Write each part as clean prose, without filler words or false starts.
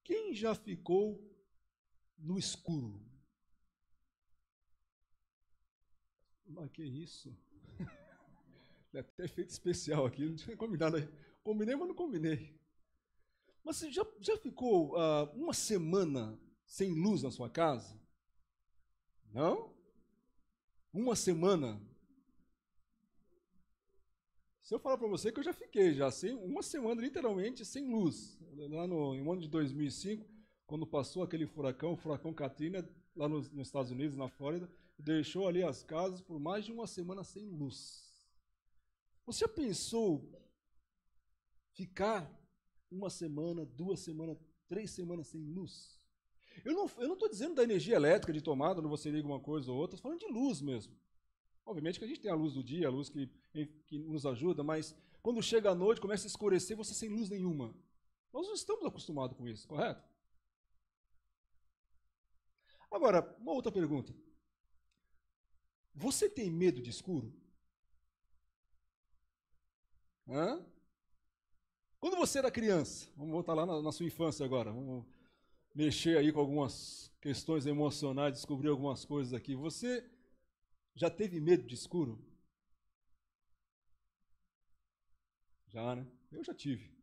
Quem já ficou no escuro? Mas que isso? É até efeito especial aqui, não tinha combinado. Combinei, mas não combinei. Mas você já ficou uma semana sem luz na sua casa? Não? Uma semana? Se eu falar para você que eu já fiquei uma semana literalmente sem luz. Lá no ano de 2005, quando passou aquele furacão, o furacão Katrina, lá nos Estados Unidos, na Flórida, deixou ali as casas por mais de uma semana sem luz. Você já pensou ficar uma semana, 2 semanas, 3 semanas sem luz? Eu não estou dizendo da energia elétrica de tomada, onde você liga uma coisa ou outra, estou falando de luz mesmo. Obviamente que a gente tem a luz do dia, a luz que nos ajuda, mas quando chega a noite, começa a escurecer, você sem luz nenhuma. Nós não estamos acostumados com isso, correto? Agora, uma outra pergunta. Você tem medo de escuro? Hã? Quando você era criança, vamos voltar lá na sua infância agora, vamos mexer aí com algumas questões emocionais, descobrir algumas coisas aqui. Você já teve medo de escuro? Já, né? Eu já tive.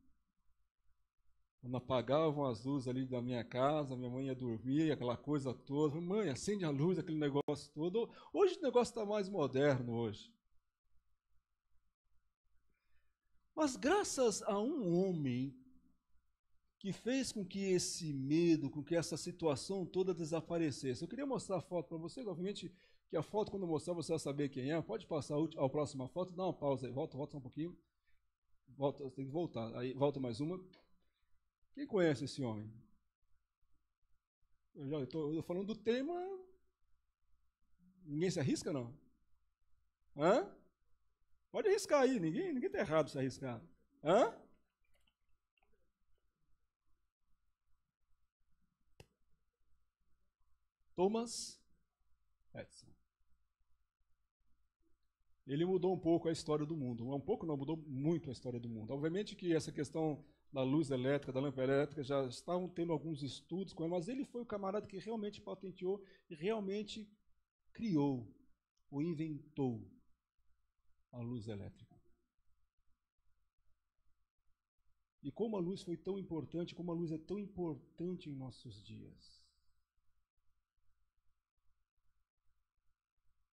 Quando apagavam as luzes ali da minha casa, minha mãe ia dormir, aquela coisa toda. Mãe, acende a luz, aquele negócio todo. Hoje o negócio está mais moderno hoje. Mas graças a um homem que fez com que esse medo, com que essa situação toda desaparecesse. Eu queria mostrar a foto para vocês, obviamente que a foto, quando eu mostrar, você vai saber quem é. Pode passar a próxima foto, dá uma pausa aí, volta só um pouquinho. Volta, tem que voltar, aí volta mais uma. Quem conhece esse homem? Eu estou falando do tema. Ninguém se arrisca, não? Hã? Pode arriscar aí, ninguém está errado se arriscar. Hã? Thomas Edison. Ele mudou um pouco a história do mundo. Um pouco não, mudou muito a história do mundo. Obviamente que essa questão da luz elétrica, da lâmpada elétrica, já estavam tendo alguns estudos com ele, mas ele foi o camarada que realmente patenteou e realmente criou ou inventou a luz elétrica. E como a luz foi tão importante, como a luz é tão importante em nossos dias.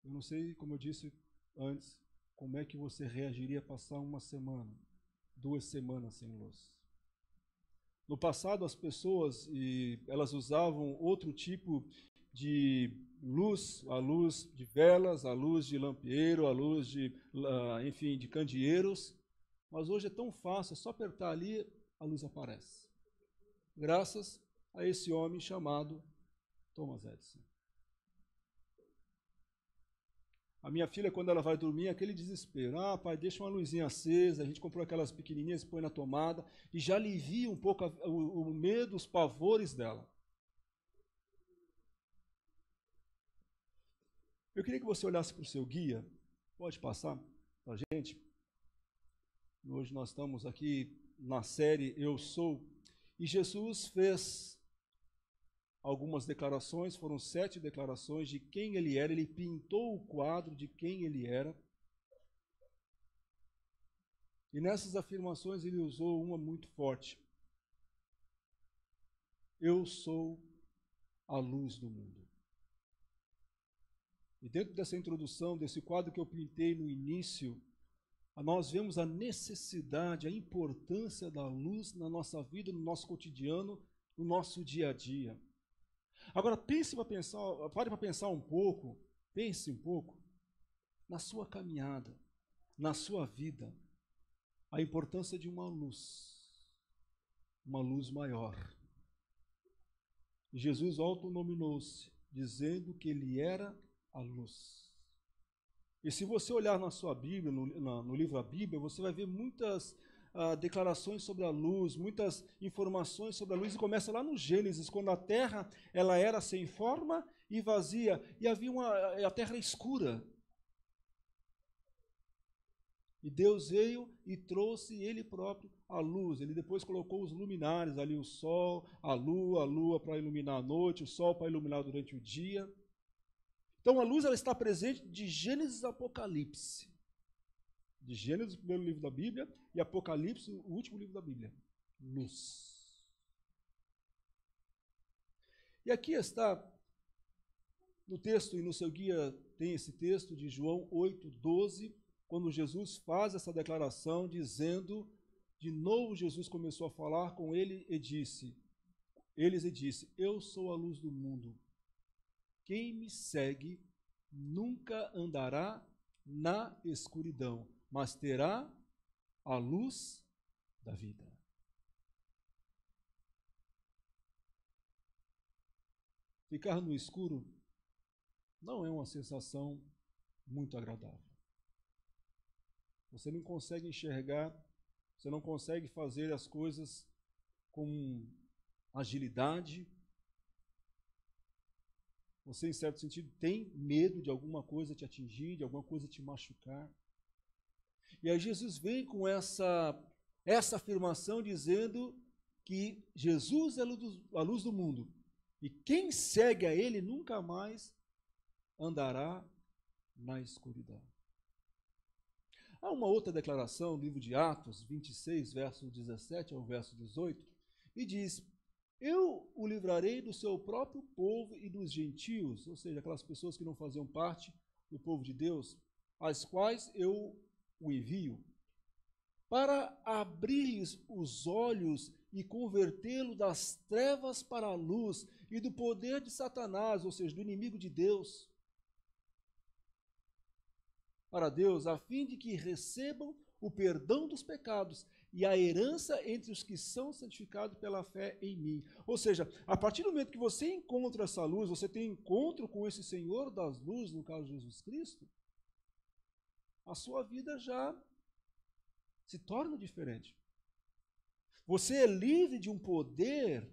Eu não sei, como eu disse antes, como é que você reagiria a passar uma semana, 2 semanas sem luz. No passado, as pessoas elas usavam outro tipo de luz, a luz de velas, a luz de lampeiro, a luz enfim, de candeeiros. Mas hoje é tão fácil, é só apertar ali, a luz aparece. Graças a esse homem chamado Thomas Edison. A minha filha, quando ela vai dormir, é aquele desespero. Ah, pai, deixa uma luzinha acesa. A gente comprou aquelas pequenininhas, põe na tomada e já alivia um pouco o medo, os pavores dela. Eu queria que você olhasse para o seu guia. Pode passar para a gente? Hoje nós estamos aqui na série Eu Sou. E Jesus fez algumas declarações, foram 7 declarações de quem ele era. Ele pintou o quadro de quem ele era. E nessas afirmações ele usou uma muito forte. Eu sou a luz do mundo. E dentro dessa introdução, desse quadro que eu pintei no início, nós vemos a necessidade, a importância da luz na nossa vida, no nosso cotidiano, no nosso dia a dia. Agora pense para pensar um pouco, pense um pouco na sua caminhada, na sua vida, a importância de uma luz maior. E Jesus autonominou-se, dizendo que ele era a luz. E se você olhar na sua Bíblia, no livro A Bíblia, você vai ver muitas declarações sobre a luz, muitas informações sobre a luz, e começa lá no Gênesis, quando a terra ela era sem forma e vazia, e a terra era escura. E Deus veio e trouxe Ele próprio a luz. Ele depois colocou os luminares ali, o sol, a lua para iluminar a noite, o sol para iluminar durante o dia. Então a luz ela está presente de Gênesis a Apocalipse. De Gênesis, o primeiro livro da Bíblia, e Apocalipse, o último livro da Bíblia. Luz. E aqui está, no texto e no seu guia tem esse texto de João 8:12, quando Jesus faz essa declaração dizendo, de novo Jesus começou a falar com eles e disse, eu sou a luz do mundo. Quem me segue nunca andará na escuridão, mas terá a luz da vida. Ficar no escuro não é uma sensação muito agradável. Você não consegue enxergar, você não consegue fazer as coisas com agilidade. Você, em certo sentido, tem medo de alguma coisa te atingir, de alguma coisa te machucar. E aí Jesus vem com essa afirmação dizendo que Jesus é a luz do mundo. E quem segue a Ele nunca mais andará na escuridão. Há uma outra declaração no livro de Atos 26, verso 17 ao verso 18, e diz, eu o livrarei do seu próprio povo e dos gentios, ou seja, aquelas pessoas que não faziam parte do povo de Deus, às quais eu o envio, para abrir-lhes os olhos e convertê-lo das trevas para a luz e do poder de Satanás, ou seja, do inimigo de Deus, para Deus, a fim de que recebam o perdão dos pecados e a herança entre os que são santificados pela fé em mim. Ou seja, a partir do momento que você encontra essa luz, você tem encontro com esse Senhor das luzes, no caso Jesus Cristo, a sua vida já se torna diferente. Você é livre de um poder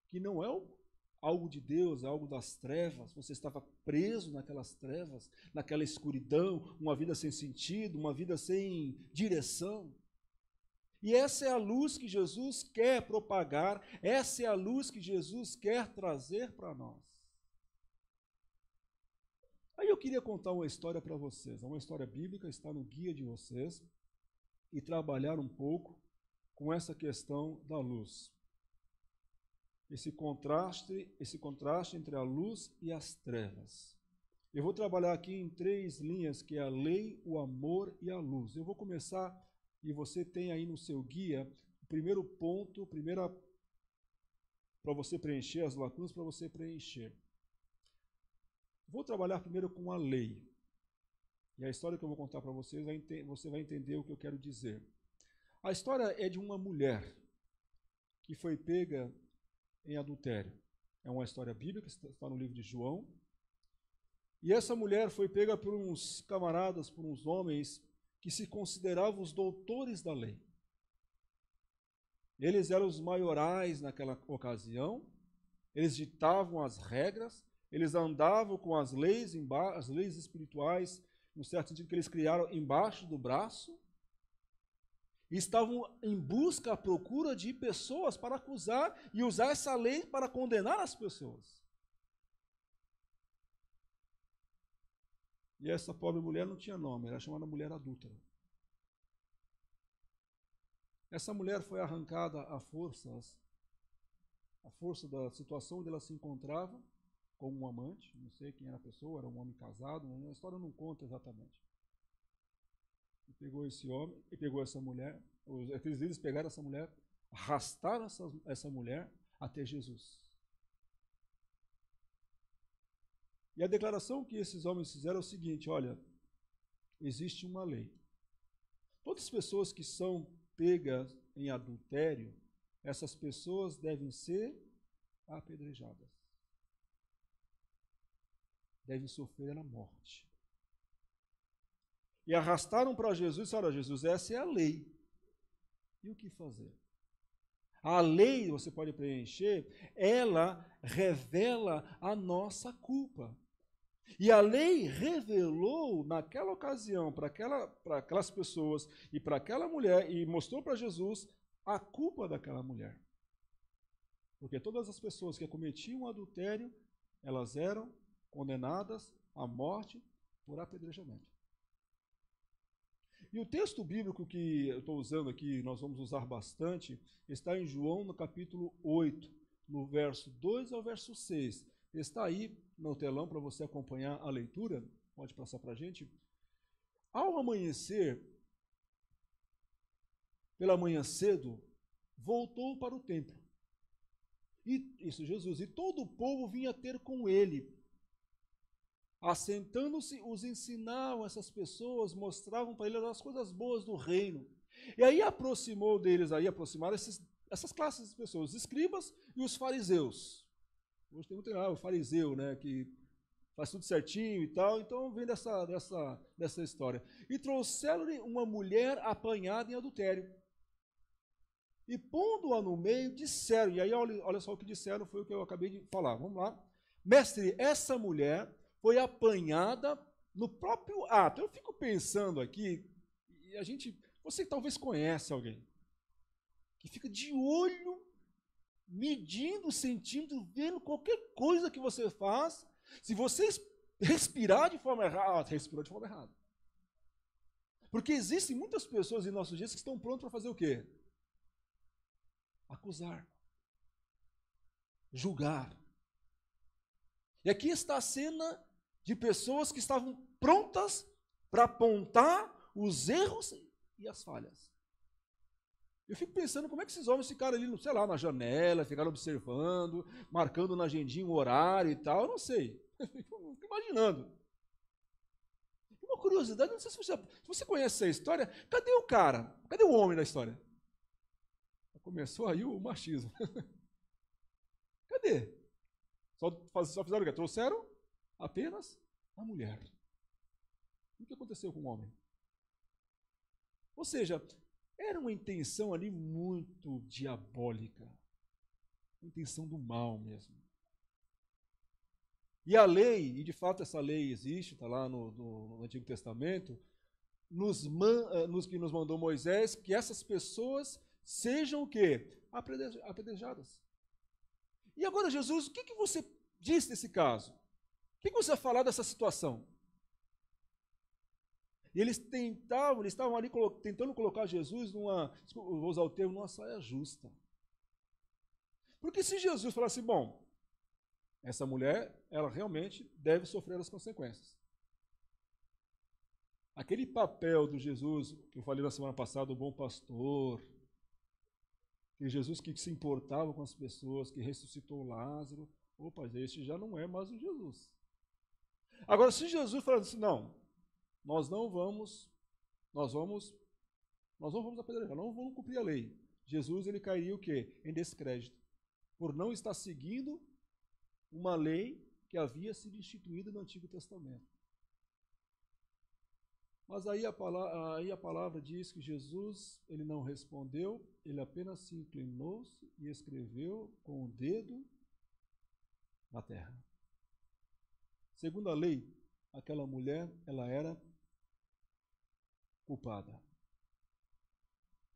que não é algo de Deus, é algo das trevas. Você estava preso naquelas trevas, naquela escuridão, uma vida sem sentido, uma vida sem direção. E essa é a luz que Jesus quer propagar, essa é a luz que Jesus quer trazer para nós. Aí eu queria contar uma história para vocês, uma história bíblica, está no guia de vocês, e trabalhar um pouco com essa questão da luz. Esse contraste entre a luz e as trevas. Eu vou trabalhar aqui em 3 linhas, que é a lei, o amor e a luz. Eu vou começar, e você tem aí no seu guia, o primeiro ponto, para você preencher as lacunas, para você preencher. Vou trabalhar primeiro com a lei. E a história que eu vou contar para vocês, você vai entender o que eu quero dizer. A história é de uma mulher que foi pega em adultério. É uma história bíblica, está no livro de João. E essa mulher foi pega por uns camaradas, por uns homens que se consideravam os doutores da lei. Eles eram os maiorais naquela ocasião, eles ditavam as regras, eles andavam com as leis espirituais, no certo sentido que eles criaram embaixo do braço, e estavam em busca, à procura de pessoas para acusar e usar essa lei para condenar as pessoas. E essa pobre mulher não tinha nome, era chamada mulher adúltera. Essa mulher foi arrancada à força da situação onde ela se encontrava, com um amante, não sei quem era a pessoa, era um homem casado, a história não conta exatamente. E pegou esse homem, e pegou essa mulher, aqueles líderes pegaram essa mulher, arrastaram essa mulher até Jesus. E a declaração que esses homens fizeram é o seguinte, olha, existe uma lei. Todas as pessoas que são pegas em adultério, essas pessoas devem ser apedrejadas. Devem sofrer a morte. E arrastaram para Jesus e disseram, olha, Jesus, essa é a lei. E o que fazer? A lei, você pode preencher, ela revela a nossa culpa. E a lei revelou naquela ocasião para aquelas pessoas e para aquela mulher e mostrou para Jesus a culpa daquela mulher. Porque todas as pessoas que cometiam adultério, elas eram condenadas à morte por apedrejamento. E o texto bíblico que eu estou usando aqui, nós vamos usar bastante, está em João no capítulo 8, no verso 2 ao verso 6. Está aí no telão para você acompanhar a leitura. Pode passar para a gente. Ao amanhecer, pela manhã cedo, voltou para o templo. Isso, Jesus. E todo o povo vinha ter com ele. Assentando-se, os ensinavam essas pessoas, mostravam para eles as coisas boas do reino. E aí aproximaram essas classes de pessoas, os escribas e os fariseus. Hoje tem muito o fariseu, né, que faz tudo certinho e tal, então vem dessa história. E trouxeram-lhe uma mulher apanhada em adultério. E pondo-a no meio, disseram, e aí olha só o que disseram, foi o que eu acabei de falar. Vamos lá. Mestre, essa mulher foi apanhada no próprio ato. Eu fico pensando aqui, e você talvez conhece alguém, que fica de olho, medindo, sentindo, vendo qualquer coisa que você faz. Se você respirar de forma errada, respirou de forma errada. Porque existem muitas pessoas em nossos dias que estão prontas para fazer o quê? Acusar, julgar. E aqui está a cena de pessoas que estavam prontas para apontar os erros e as falhas. Eu fico pensando como é que esses homens ficaram ali, sei lá, na janela, ficaram observando, marcando na agendinha um horário e tal, eu não sei. Fico imaginando. Uma curiosidade, não sei se você conhece essa história, cadê o cara? Cadê o homem da história? Começou aí o machismo. Cadê? Só fizeram o quê? Trouxeram apenas a mulher. O que aconteceu com o homem? Ou seja, era uma intenção ali muito diabólica. Uma intenção do mal mesmo. E a lei, e de fato essa lei existe, está lá no Antigo Testamento, que nos mandou Moisés, que essas pessoas sejam o quê? Apedrejadas. E agora, Jesus, o que você diz nesse caso? O que você vai falar dessa situação? E eles estavam ali tentando colocar Jesus vou usar o termo, numa saia justa. Porque se Jesus falasse, bom, essa mulher, ela realmente deve sofrer as consequências. Aquele papel do Jesus, que eu falei na semana passada, o bom pastor, que Jesus que se importava com as pessoas, que ressuscitou Lázaro, opa, este já não é mais o Jesus. Agora, se Jesus falasse assim, não, nós não vamos apedrejar, não vamos cumprir a lei. Jesus, ele cairia o quê? Em descrédito, por não estar seguindo uma lei que havia sido instituída no Antigo Testamento. Mas aí a palavra diz que Jesus, ele não respondeu, ele apenas se inclinou-se e escreveu com o dedo na terra. Segundo a lei, aquela mulher, ela era culpada.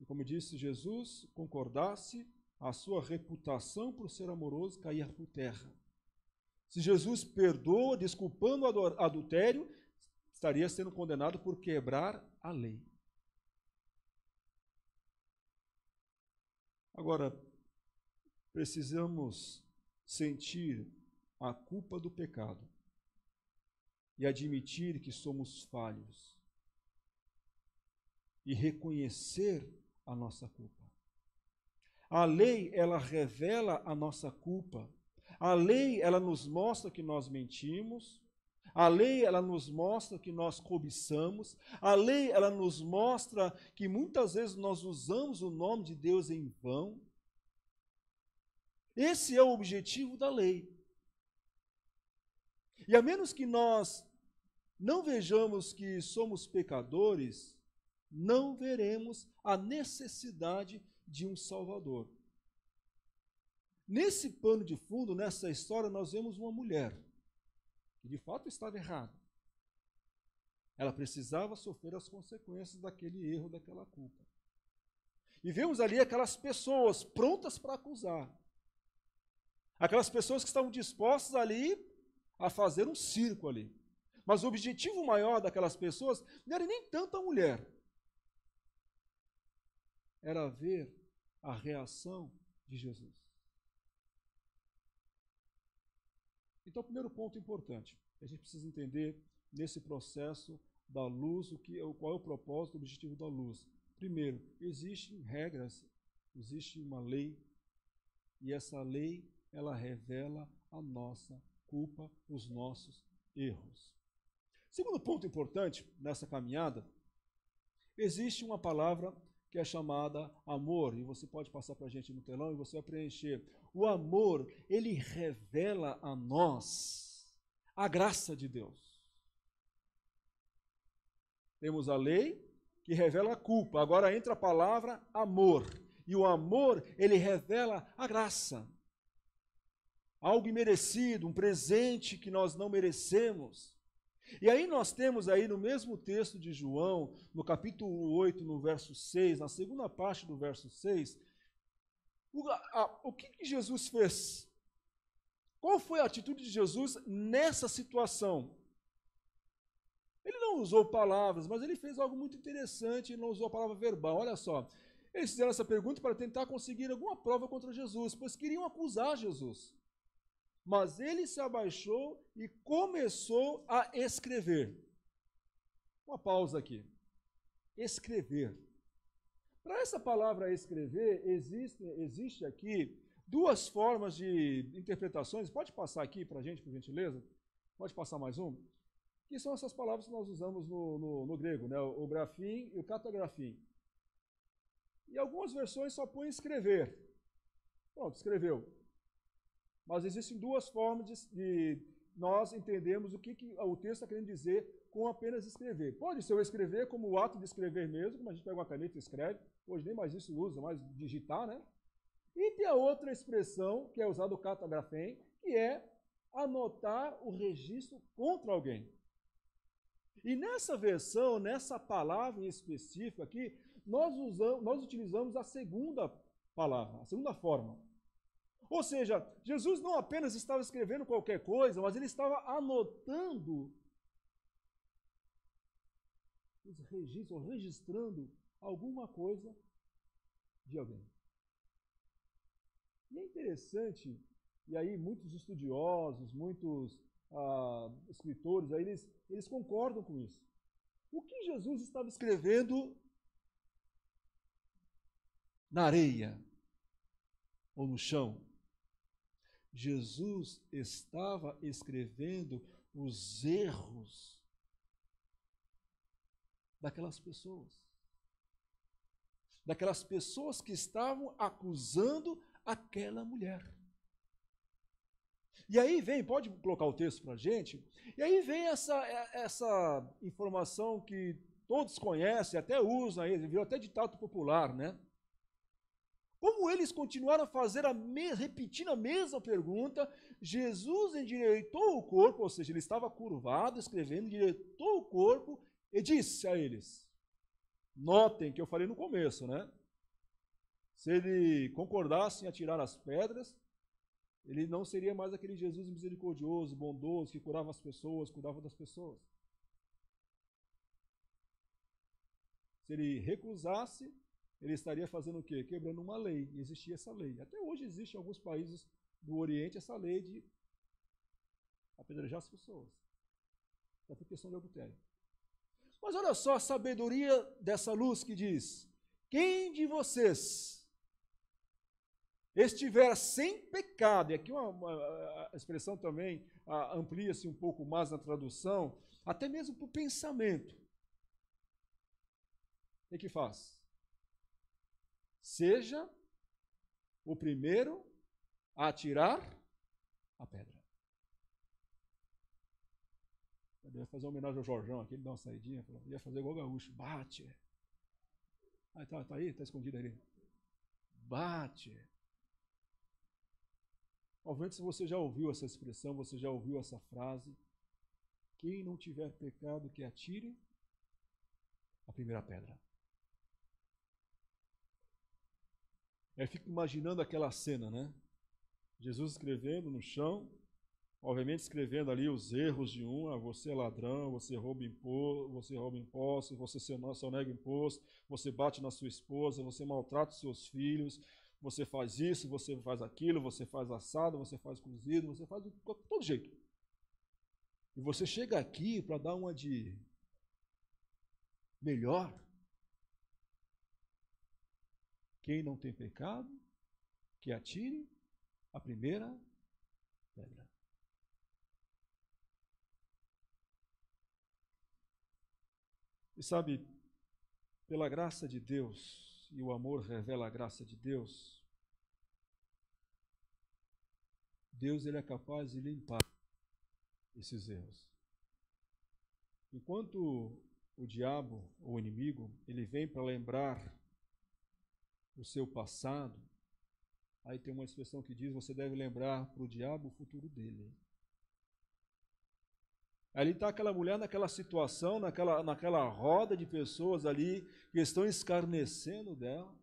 E como disse Jesus, concordasse, a sua reputação por ser amoroso caía por terra. Se Jesus perdoa, desculpando o adultério, estaria sendo condenado por quebrar a lei. Agora, precisamos sentir a culpa do pecado e admitir que somos falhos e reconhecer a nossa culpa. A lei, ela revela a nossa culpa. A lei, ela nos mostra que nós mentimos. A lei, ela nos mostra que nós cobiçamos. A lei, ela nos mostra que muitas vezes nós usamos o nome de Deus em vão. Esse é o objetivo da lei. E a menos que nós não vejamos que somos pecadores, não veremos a necessidade de um Salvador. Nesse pano de fundo, nessa história, nós vemos uma mulher que de fato estava errado. Ela precisava sofrer as consequências daquele erro, daquela culpa. E vemos ali aquelas pessoas prontas para acusar. Aquelas pessoas que estavam dispostas ali a fazer um circo ali. Mas o objetivo maior daquelas pessoas não era nem tanto a mulher. Era ver a reação de Jesus. Então, o primeiro ponto importante, a gente precisa entender nesse processo da luz, qual é o propósito, o objetivo da luz. Primeiro, existem regras, existe uma lei, e essa lei, ela revela a nossa culpa, os nossos erros. Segundo ponto importante nessa caminhada, existe uma palavra que é chamada amor, e você pode passar para a gente no telão e você vai preencher. O amor, ele revela a nós a graça de Deus. Temos a lei que revela a culpa, agora entra a palavra amor, e o amor, ele revela a graça. Algo imerecido, um presente que nós não merecemos. E aí nós temos aí no mesmo texto de João, no capítulo 8, no verso 6, na segunda parte do verso 6, o que Jesus fez? Qual foi a atitude de Jesus nessa situação? Ele não usou palavras, mas ele fez algo muito interessante, ele não usou a palavra verbal. Olha só, eles fizeram essa pergunta para tentar conseguir alguma prova contra Jesus, pois queriam acusar Jesus. Mas ele se abaixou e começou a escrever. Uma pausa aqui. Escrever. Para essa palavra escrever, existe aqui duas formas de interpretações. Pode passar aqui para a gente, por gentileza? Pode passar mais um? Que são essas palavras que nós usamos no grego, né? O grafim e o catagrafim. E algumas versões só põem escrever. Pronto, escreveu. Mas existem duas formas de nós entendermos o que o texto está querendo dizer com apenas escrever. Pode ser o escrever como o ato de escrever mesmo, como a gente pega uma caneta e escreve. Hoje nem mais isso usa, mais digitar, né? E tem a outra expressão, que é usada o catagrafém, que é anotar o registro contra alguém. E nessa versão, nessa palavra em específico aqui, nós utilizamos a segunda palavra, a segunda forma. Ou seja, Jesus não apenas estava escrevendo qualquer coisa, mas ele estava anotando os registros, ou registrando alguma coisa de alguém. E é interessante, e aí muitos estudiosos, muitos escritores, aí eles concordam com isso. O que Jesus estava escrevendo na areia ou no chão? Jesus estava escrevendo os erros daquelas pessoas que estavam acusando aquela mulher. E aí vem, pode colocar o texto para a gente, e aí vem essa informação que todos conhecem, até usam, virou até ditado popular, né? Como eles continuaram a fazer repetindo a mesma pergunta, Jesus endireitou o corpo, ou seja, ele estava curvado, escrevendo, endireitou o corpo e disse a eles, notem que eu falei no começo, né? Se ele concordasse em atirar as pedras, ele não seria mais aquele Jesus misericordioso, bondoso, que curava as pessoas, cuidava das pessoas. Se ele recusasse, ele estaria fazendo o quê? Quebrando uma lei. E existia essa lei. Até hoje existe em alguns países do Oriente essa lei de apedrejar as pessoas. É por questão de adultério. Mas olha só a sabedoria dessa luz que diz, quem de vocês estiver sem pecado, e aqui a expressão também amplia-se um pouco mais na tradução, até mesmo para o pensamento. O que faz? Seja o primeiro a atirar a pedra. Eu ia fazer uma homenagem ao Jorjão aqui, ele dá uma saidinha, ia fazer igual o gaúcho, bate. Ah, tá aí, está escondido ali. Bate. Obviamente, se você já ouviu essa expressão, você já ouviu essa frase, Quem não tiver pecado, que atire a primeira pedra. Eu fico imaginando aquela cena, né? Jesus escrevendo no chão, obviamente escrevendo ali os erros de um, você é ladrão, você rouba imposto, você só nega imposto, você bate na sua esposa, você maltrata os seus filhos, você faz isso, você faz aquilo, você faz assado, você faz cozido, você faz de todo jeito. E você chega aqui para dar uma de melhor. Quem não tem pecado, que atire a primeira pedra. E sabe, pela graça de Deus, e o amor revela a graça de Deus, Deus ele é capaz de limpar esses erros. Enquanto o diabo, o inimigo, ele vem para lembrar o seu passado, aí tem uma expressão que diz, você deve lembrar para o diabo o futuro dele. Ali está aquela mulher naquela situação, naquela roda de pessoas ali que estão escarnecendo dela.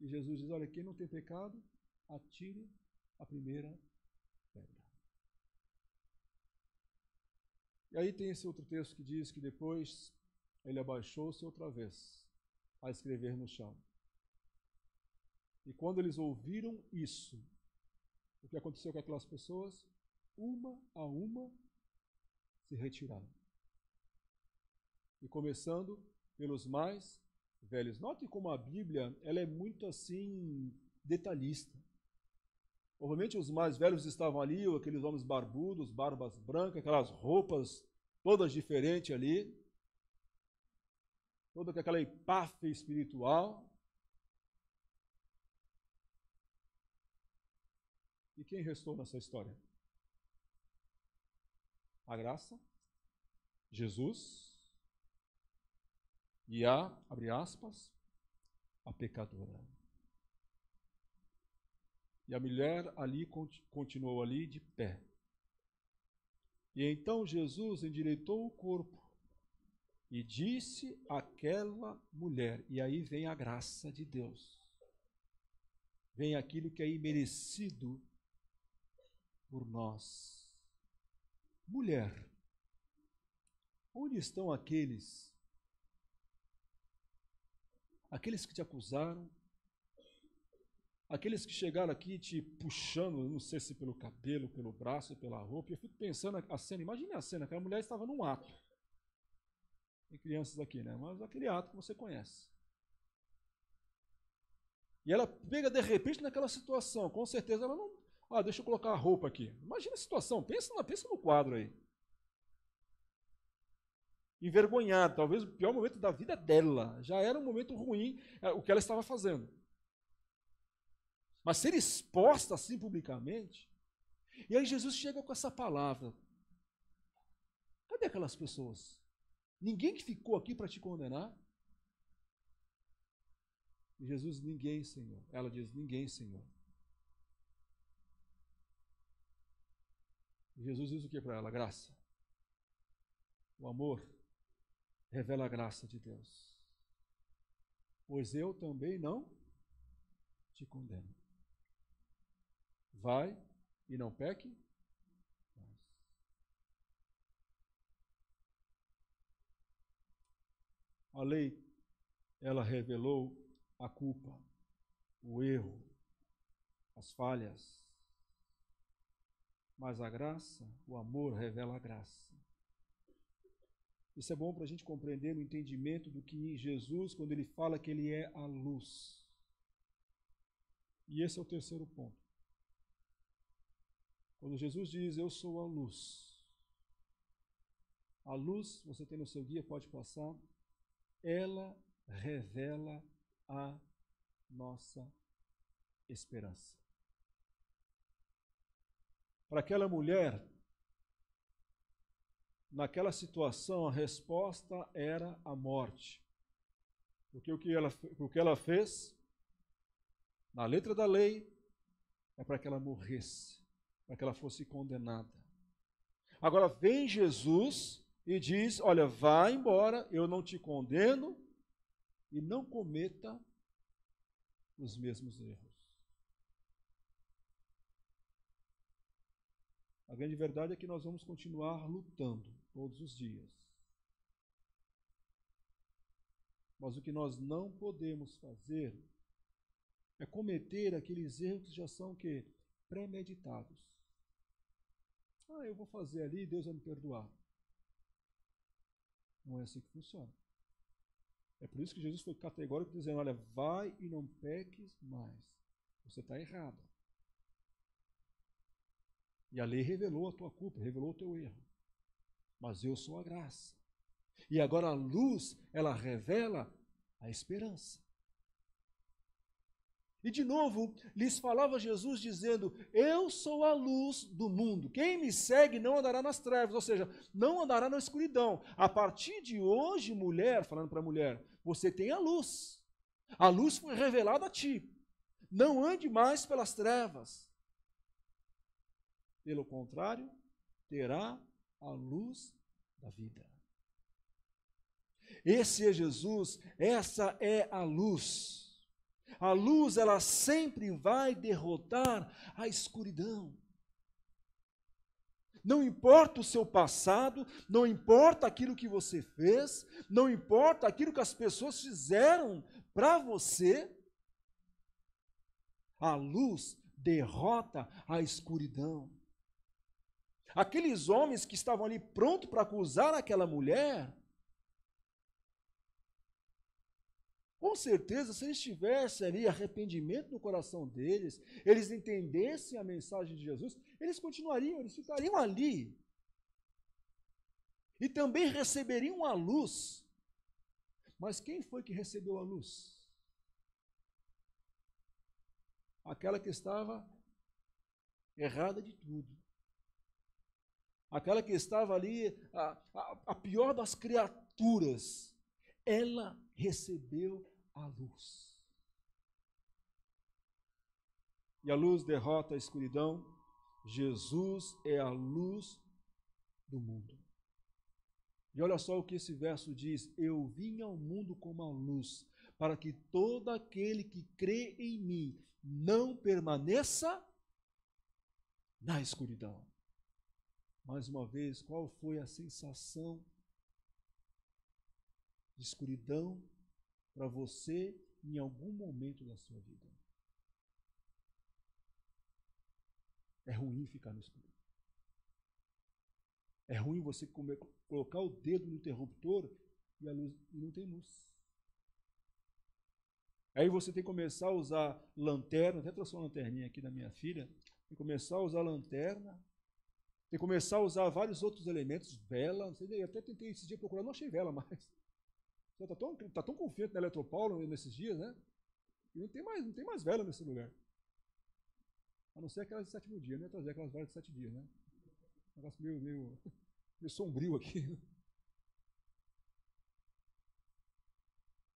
E Jesus diz, olha, quem não tem pecado, atire a primeira pedra. E aí tem esse outro texto que diz que depois ele abaixou-se outra vez a escrever no chão. E quando eles ouviram isso, o que aconteceu com aquelas pessoas? Uma a uma se retiraram. E começando pelos mais velhos. Note como a Bíblia ela é muito assim detalhista. Obviamente os mais velhos estavam ali, aqueles homens barbudos, barbas brancas, aquelas roupas todas diferentes ali, toda aquela empáfia espiritual. E quem restou nessa história? A graça, Jesus e abre aspas, a pecadora. E a mulher ali continuou ali de pé. E então Jesus endireitou o corpo e disse àquela mulher, e aí vem a graça de Deus. Vem aquilo que é imerecido por nós. Mulher, onde estão aqueles que te acusaram, aqueles que chegaram aqui te puxando, não sei se pelo cabelo, pelo braço, pela roupa? Eu fico pensando a cena, imagine a cena, aquela mulher estava num ato. Tem crianças aqui, né? Mas aquele ato que você conhece. E ela pega de repente naquela situação, com certeza ela não... deixa eu colocar a roupa aqui. Imagina a situação, pensa no quadro aí. Envergonhada, talvez o pior momento da vida dela. Já era um momento ruim o que ela estava fazendo. Mas ser exposta assim publicamente. E aí Jesus chega com essa palavra. Cadê aquelas pessoas? Ninguém que ficou aqui para te condenar? E Jesus, ninguém, Senhor. Ela diz, ninguém, Senhor. E Jesus diz o que para ela? Graça. O amor revela a graça de Deus. Pois eu também não te condeno. Vai e não peque mais. A lei, ela revelou a culpa, o erro, as falhas. Mas a graça, o amor revela a graça. Isso é bom para a gente compreender no entendimento do que Jesus, quando ele fala que ele é a luz. E esse é o terceiro ponto. Quando Jesus diz, eu sou a luz, você tem no seu guia, pode passar, ela revela a nossa esperança. Para aquela mulher, naquela situação, a resposta era a morte. Porque o que ela fez, na letra da lei, é para que ela morresse, para que ela fosse condenada. Agora vem Jesus e diz, olha, vá embora, eu não te condeno e não cometa os mesmos erros. A grande verdade é que nós vamos continuar lutando todos os dias. Mas o que nós não podemos fazer é cometer aqueles erros que já são o quê? Premeditados. Eu vou fazer ali e Deus vai me perdoar. Não é assim que funciona. É por isso que Jesus foi categórico dizendo, olha, vai e não peques mais. Você está errado. E a lei revelou a tua culpa, revelou o teu erro. Mas eu sou a graça. E agora a luz, ela revela a esperança. E de novo, lhes falava Jesus dizendo, eu sou a luz do mundo. Quem me segue não andará nas trevas, ou seja, não andará na escuridão. A partir de hoje, mulher, falando para a mulher, você tem a luz. A luz foi revelada a ti. Não ande mais pelas trevas. Pelo contrário, terá a luz da vida. Esse é Jesus, essa é a luz. A luz, ela sempre vai derrotar a escuridão. Não importa o seu passado, não importa aquilo que você fez, não importa aquilo que as pessoas fizeram para você, a luz derrota a escuridão. Aqueles homens que estavam ali prontos para acusar aquela mulher, com certeza, se eles tivessem ali arrependimento no coração deles, eles entendessem a mensagem de Jesus, eles continuariam, eles ficariam ali. E também receberiam a luz. Mas quem foi que recebeu a luz? Aquela que estava errada de tudo. Aquela que estava ali, a pior das criaturas. Ela recebeu a luz. E a luz derrota a escuridão. Jesus é a luz do mundo. E olha só o que esse verso diz: eu vim ao mundo como a luz, para que todo aquele que crê em mim não permaneça na escuridão. Mais uma vez, qual foi a sensação de escuridão para você em algum momento da sua vida? É ruim ficar no escuro. É ruim você colocar o dedo no interruptor e a luz e não tem luz. Aí você tem que começar a usar lanterna, até trouxe uma lanterninha aqui da minha filha, tem que começar a usar lanterna, tem que começar a usar vários outros elementos, vela, não sei, até tentei esse dia procurar, não achei vela mais. Você está tão confiante na Eletropaulo nesses dias, né? E não tem mais vela nesse lugar. A não ser aquelas de sétimo dia, né? Trazer aquelas velas de 7 dias, né? Um negócio meio sombrio aqui.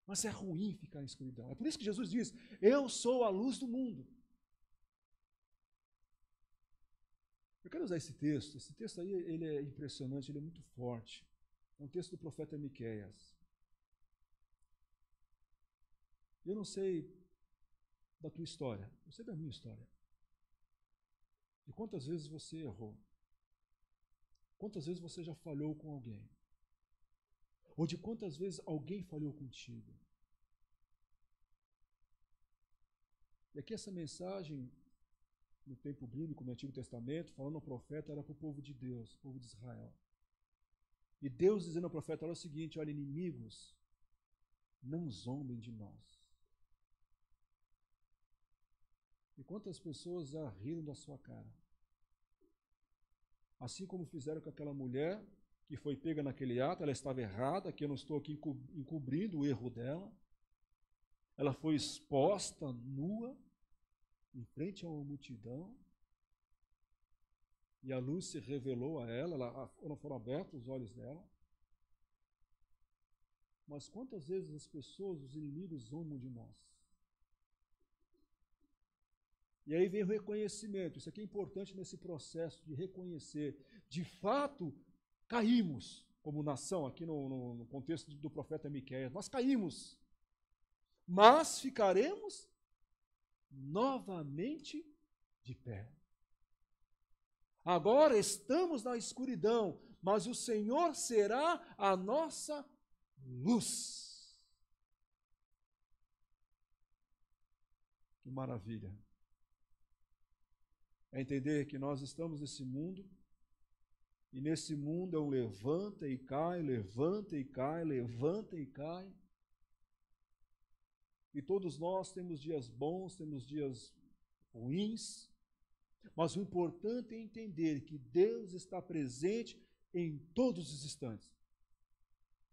Mas é ruim ficar em escuridão. É por isso que Jesus diz, eu sou a luz do mundo. Eu quero usar esse texto. Esse texto aí, ele é impressionante, ele é muito forte. É um texto do profeta Miqueias. Eu não sei da tua história, eu sei da minha história. De quantas vezes você errou. Quantas vezes você já falhou com alguém. Ou de quantas vezes alguém falhou contigo. E aqui essa mensagem, no tempo bíblico, no Antigo Testamento, falando ao profeta, era para o povo de Deus, o povo de Israel. E Deus dizendo ao profeta, olha o seguinte, olha, inimigos, não zombem de nós. E quantas pessoas já riram da sua cara? Assim como fizeram com aquela mulher que foi pega naquele ato, ela estava errada, que eu não estou aqui encobrindo o erro dela. Ela foi exposta, nua, em frente a uma multidão, e a luz se revelou a ela, foram abertos os olhos dela. Mas quantas vezes as pessoas, os inimigos, zombam de nós? E aí vem o reconhecimento. Isso aqui é importante nesse processo de reconhecer. De fato, caímos como nação, aqui no contexto do profeta Miqueias. Nós caímos, mas ficaremos novamente de pé. Agora estamos na escuridão, mas o Senhor será a nossa luz. Que maravilha. É entender que nós estamos nesse mundo, e nesse mundo é um levanta e cai, levanta e cai, levanta e cai. E todos nós temos dias bons, temos dias ruins, mas o importante é entender que Deus está presente em todos os instantes.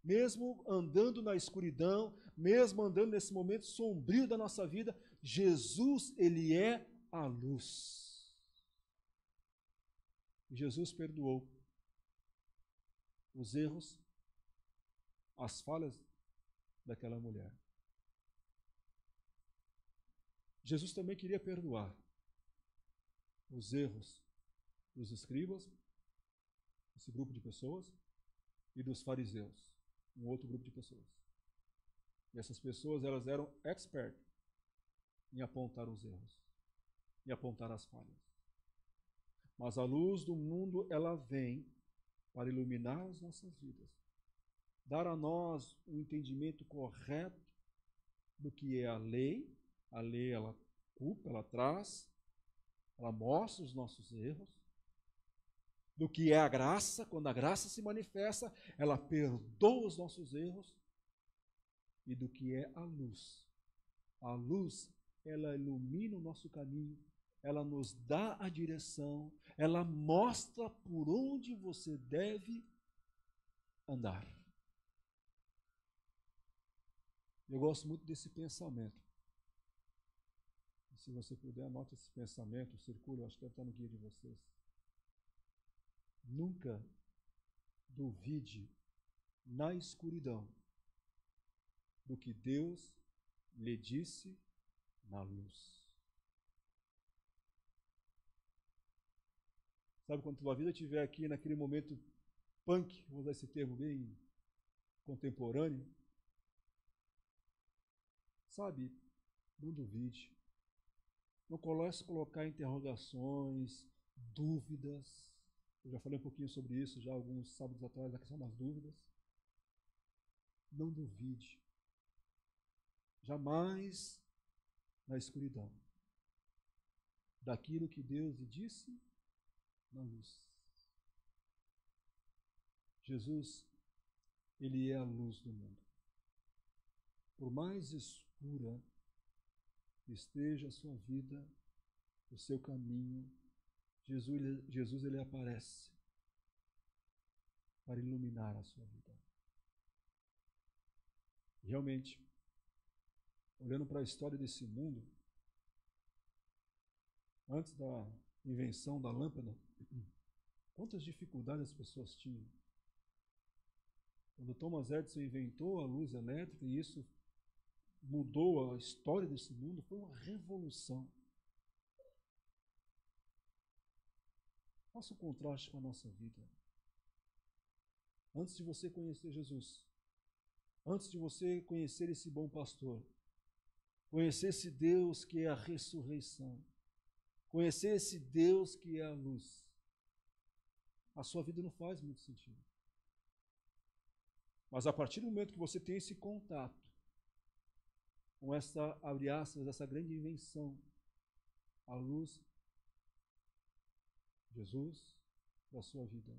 Mesmo andando na escuridão, mesmo andando nesse momento sombrio da nossa vida, Jesus, Ele é a luz. E Jesus perdoou os erros, as falhas daquela mulher. Jesus também queria perdoar os erros dos escribas, esse grupo de pessoas, e dos fariseus, um outro grupo de pessoas. E essas pessoas, elas eram expert em apontar os erros, em apontar as falhas. Mas a luz do mundo, ela vem para iluminar as nossas vidas, dar a nós um entendimento correto do que é a lei. A lei, ela culpa, ela traz, ela mostra os nossos erros, do que é a graça. Quando a graça se manifesta, ela perdoa os nossos erros, e do que é a luz. A luz, ela ilumina o nosso caminho, ela nos dá a direção, ela mostra por onde você deve andar. Eu gosto muito desse pensamento. Se você puder, anote esse pensamento, circule, eu acho que deve estar no guia de vocês. Nunca duvide na escuridão do que Deus lhe disse na luz. Sabe, quando a tua vida estiver aqui naquele momento punk, vou usar esse termo bem contemporâneo, sabe, não duvide. Não comece a colocar interrogações, dúvidas. Eu já falei um pouquinho sobre isso já alguns sábados atrás, a questão das dúvidas. Não duvide. Jamais na escuridão daquilo que Deus lhe disse na luz. Jesus, Ele é a luz do mundo. Por mais escura esteja a sua vida, o seu caminho, Jesus ele aparece para iluminar a sua vida. Realmente, olhando para a história desse mundo, antes da invenção da lâmpada, quantas dificuldades as pessoas tinham. Quando Thomas Edison inventou a luz elétrica, e isso mudou a história desse mundo, foi uma revolução. Faça um contraste com a nossa vida. Antes de você conhecer Jesus, antes de você conhecer esse bom pastor, conhecer esse Deus que é a ressurreição, conhecer esse Deus que é a luz, a sua vida não faz muito sentido. Mas a partir do momento que você tem esse contato com essa, abre aspas, essa grande invenção, a luz, Jesus, da sua vida,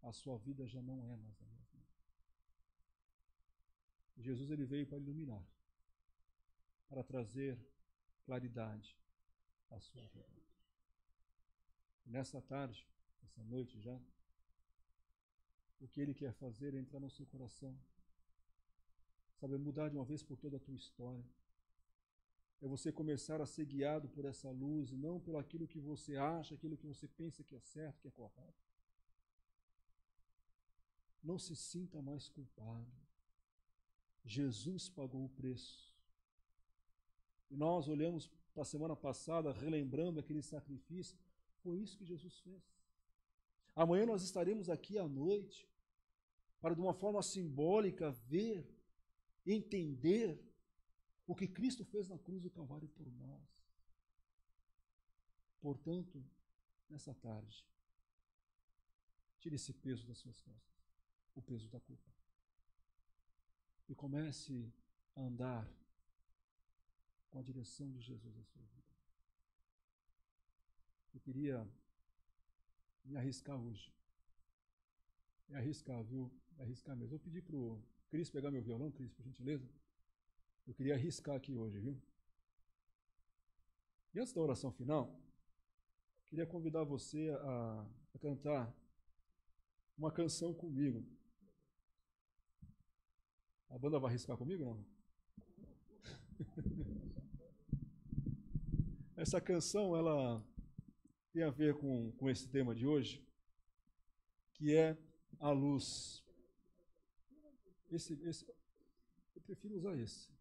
a sua vida já não é mais a mesma. Jesus, ele veio para iluminar, para trazer claridade à sua vida. E nessa tarde, essa noite já, o que ele quer fazer é entrar no seu coração, sabe, mudar de uma vez por toda a tua história. É você começar a ser guiado por essa luz e não por aquilo que você acha, aquilo que você pensa que é certo, que é correto. Não se sinta mais culpado. Jesus pagou o preço. E nós olhamos para a semana passada, relembrando aquele sacrifício. Foi isso que Jesus fez. Amanhã nós estaremos aqui à noite para, de uma forma simbólica, ver, entender o que Cristo fez na cruz do Calvário por nós. Portanto, nessa tarde, tire esse peso das suas costas, o peso da culpa, e comece a andar com a direção de Jesus na sua vida. Eu queria me arriscar hoje. Me arriscar, viu? Me arriscar mesmo. Vou pedir para o Cris pegar meu violão, Cris, por gentileza. Eu queria arriscar aqui hoje, viu? E antes da oração final, queria convidar você a cantar uma canção comigo. A banda vai arriscar comigo, não? Essa canção, ela tem a ver com esse tema de hoje, que é a luz. Eu prefiro usar esse.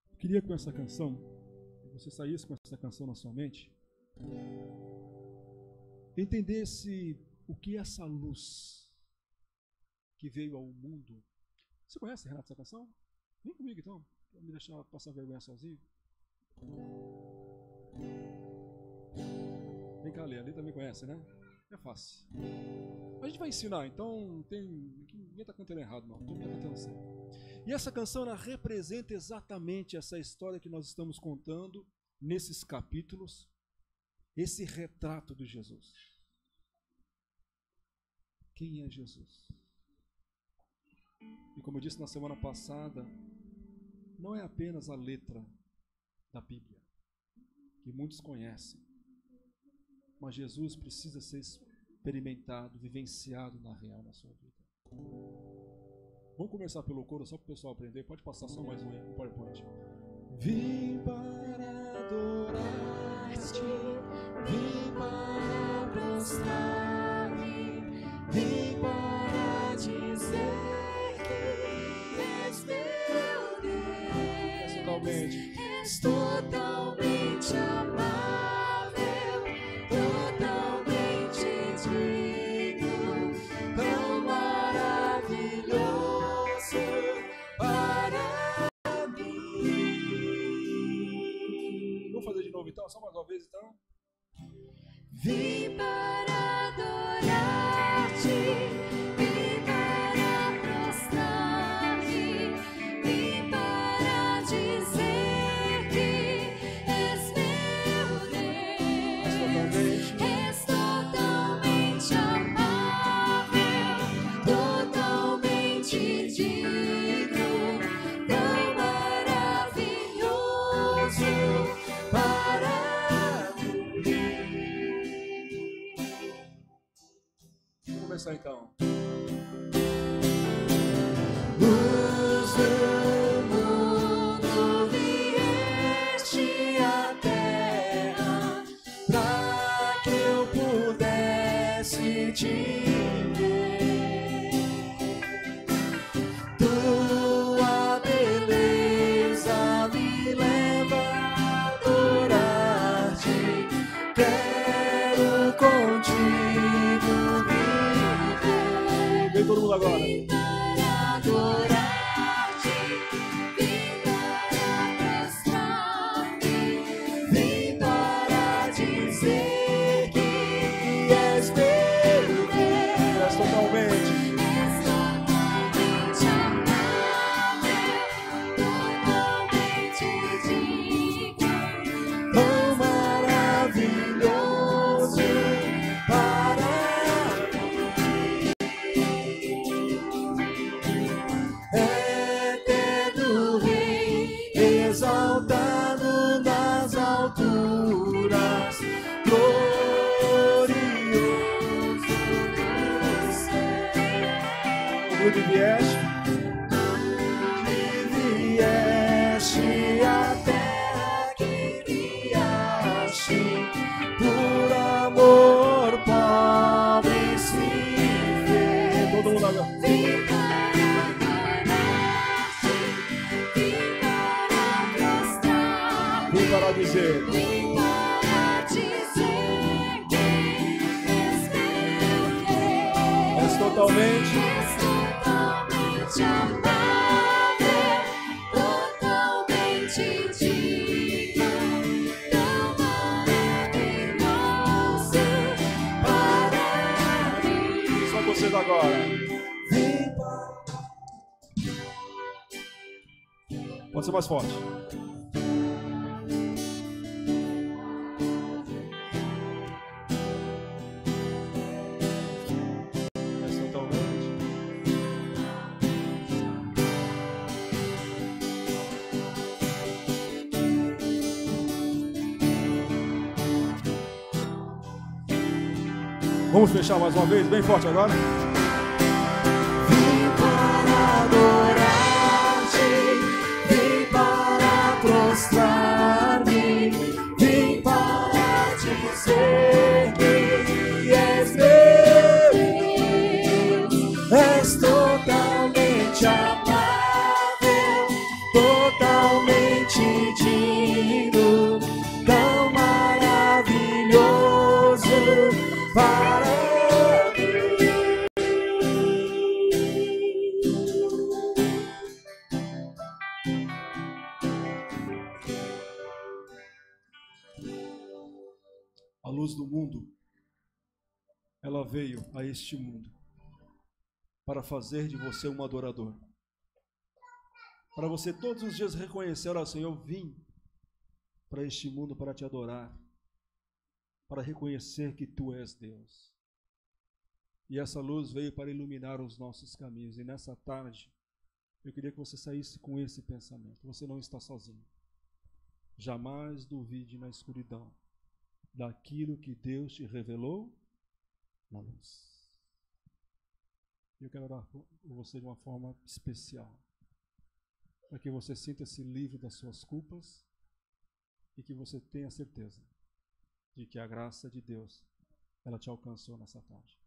Eu queria com essa canção, que você saísse com essa canção na sua mente, entendesse o que é essa luz que veio ao mundo. Você conhece, Renato, essa canção? Vem comigo então, para me deixar passar vergonha sozinho. Vem cá, Lê, a Lê também conhece, né? É fácil. A gente vai ensinar, então ninguém está cantando errado, não. Todo mundo está cantando certo. E essa canção, ela representa exatamente essa história que nós estamos contando nesses capítulos, esse retrato de Jesus. Quem é Jesus? E como eu disse na semana passada, não é apenas a letra da Bíblia, que muitos conhecem, mas Jesus precisa ser experimentado, vivenciado na real, na sua vida. Vamos começar pelo coro, só para o pessoal aprender. Pode passar só mais um PowerPoint. Vim para adorar-te, vim para prostrar-me, vim para dizer que és meu Deus. És totalmente amável, totalmente digno, tão maravilhoso para mim. Vamos fazer de novo então, só mais uma vez então. Vim para adorar-te, vim para prostrar-me, vim para dizer que és meu Deus. És totalmente amável, totalmente digno, tão maravilhoso para mim. Vamos começar então. Luz do mundo, vieste à terra pra que eu pudesse te ver. Tua beleza me leva a adorar-te. Quero contigo viver. Vim para dizer. Vim para dizer que és meu Deus. És totalmente amável, totalmente digno, tão maravilhoso para mim. Só vocês agora. Pode ser mais forte. És totalmente. Vamos fechar mais uma vez, bem forte agora. Vim para adorar-te, vim para prostrar-me, vim para dizer que és meu Deus. És totalmente amável, totalmente digno, tão maravilhoso para A luz do mundo, ela veio a este mundo para fazer de você um adorador. Para você todos os dias reconhecer, ó Senhor, eu vim para este mundo para te adorar, para reconhecer que Tu és Deus. E essa luz veio para iluminar os nossos caminhos. E nessa tarde, eu queria que você saísse com esse pensamento. Você não está sozinho. Jamais duvide na escuridão daquilo que Deus te revelou na luz. Eu quero orar por você de uma forma especial, para que você sinta-se livre das suas culpas e que você tenha certeza de que a graça de Deus, ela te alcançou nessa tarde.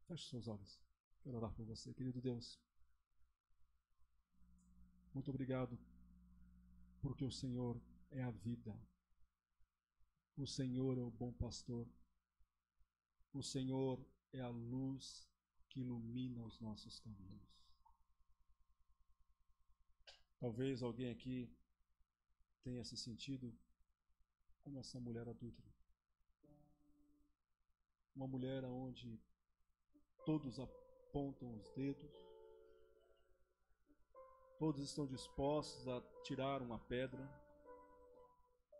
Feche seus olhos. Quero orar por você, querido Deus. Muito obrigado, porque o Senhor é a vida. O Senhor é o bom pastor. O Senhor é a luz que ilumina os nossos caminhos. Talvez alguém aqui tenha se sentido como essa mulher adúltera. Uma mulher onde todos apontam os dedos, todos estão dispostos a tirar uma pedra,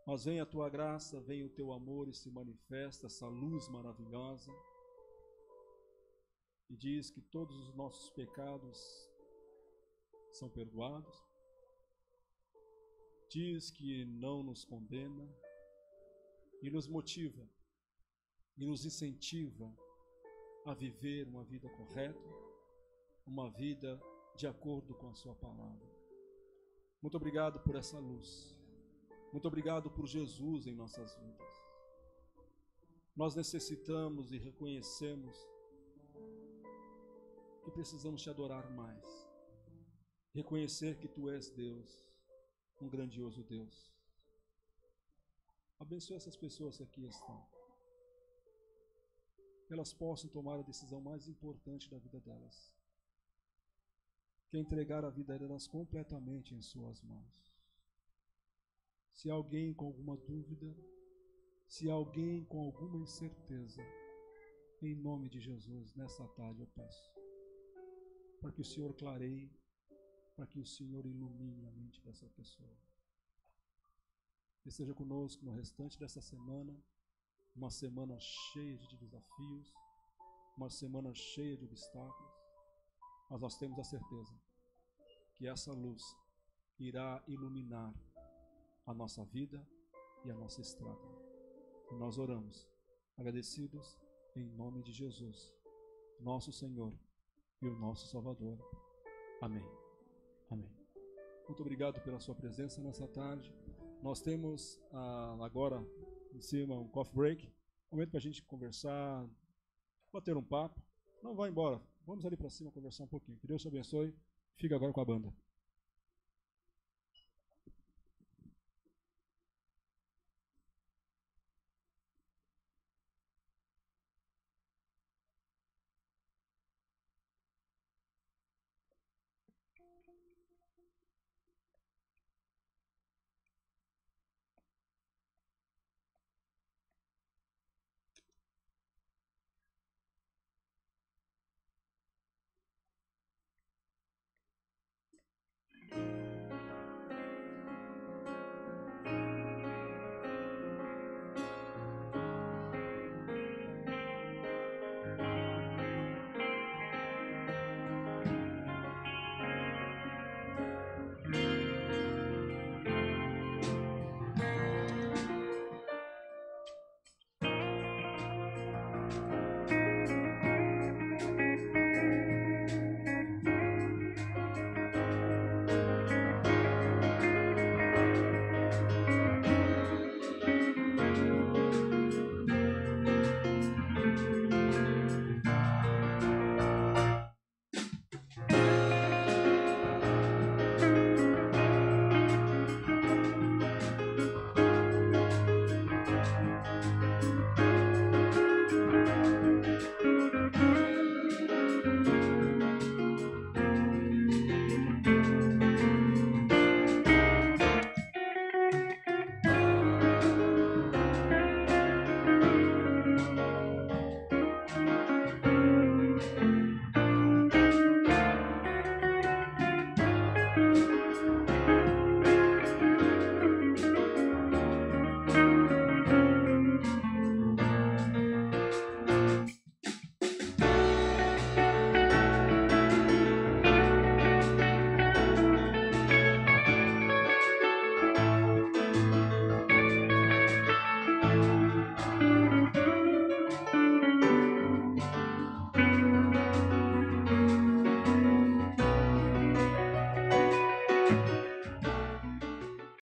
mas vem a Tua graça, vem o Teu amor e se manifesta essa luz maravilhosa e diz que todos os nossos pecados são perdoados, diz que não nos condena e nos motiva e nos incentiva a viver uma vida correta, uma vida de acordo com a Sua palavra. Muito obrigado por essa luz. Muito obrigado por Jesus em nossas vidas. Nós necessitamos e reconhecemos que precisamos Te adorar mais. Reconhecer que Tu és Deus, um grandioso Deus. Abençoe essas pessoas que aqui estão. Que elas possam tomar a decisão mais importante da vida delas, que é entregar a vida delas completamente em Suas mãos. Se alguém com alguma dúvida, se alguém com alguma incerteza, em nome de Jesus, nessa tarde eu peço, para que o Senhor clareie, para que o Senhor ilumine a mente dessa pessoa. Esteja conosco no restante dessa semana, uma semana cheia de desafios, uma semana cheia de obstáculos, mas nós temos a certeza que essa luz irá iluminar a nossa vida e a nossa estrada. E nós oramos, agradecidos em nome de Jesus, nosso Senhor e o nosso Salvador. Amém. Amém. Muito obrigado pela sua presença nessa tarde. Nós temos agora em cima um coffee break, um momento para a gente conversar, bater um papo. Não vá embora, vamos ali para cima conversar um pouquinho. Que Deus te abençoe. Fica agora com a banda.